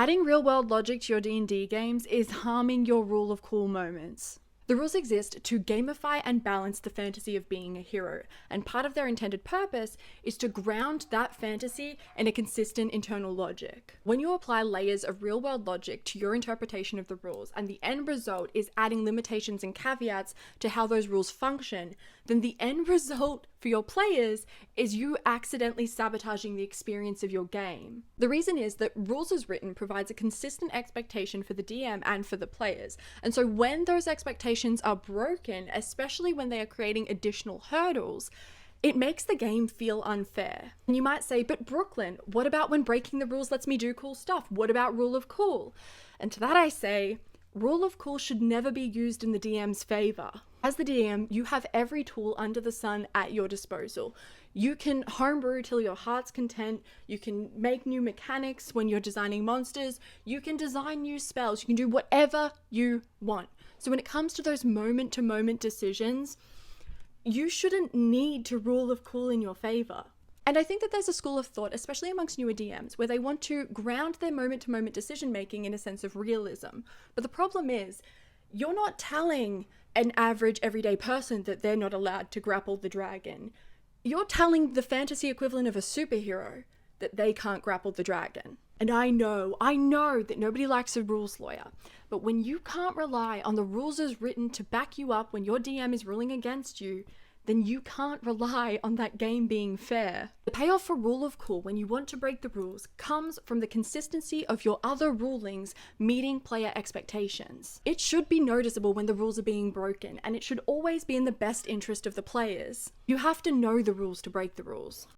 Adding real-world logic to your D&D games is harming your rule of cool moments. The rules exist to gamify and balance the fantasy of being a hero, and part of their intended purpose is to ground that fantasy in a consistent internal logic. When you apply layers of real-world logic to your interpretation of the rules, and the end result is adding limitations and caveats to how those rules function, then the end result for your players is you accidentally sabotaging the experience of your game. The reason is that Rules as Written provides a consistent expectation for the DM and for the players, and so when those expectations are broken, especially when they are creating additional hurdles, it makes the game feel unfair. And you might say, but Brooklyn, what about when breaking the rules lets me do cool stuff? What about Rule of Cool? And to that I say, Rule of Cool should never be used in the DM's favor. As the DM, you have every tool under the sun at your disposal. You can homebrew till your heart's content, you can make new mechanics when you're designing monsters, you can design new spells, you can do whatever you want. So when it comes to those moment-to-moment decisions, you shouldn't need to Rule of Cool in your favor. And I think that there's a school of thought, especially amongst newer DMs, where they want to ground their moment-to-moment decision-making in a sense of realism. But the problem is, you're not telling an average everyday person that they're not allowed to grapple the dragon. You're telling the fantasy equivalent of a superhero that they can't grapple the dragon. And I know that nobody likes a rules lawyer, but when you can't rely on the rules as written to back you up when your DM is ruling against you, then you can't rely on that game being fair. The payoff for Rule of Cool when you want to break the rules comes from the consistency of your other rulings meeting player expectations. It should be noticeable when the rules are being broken, and it should always be in the best interest of the players. You have to know the rules to break the rules.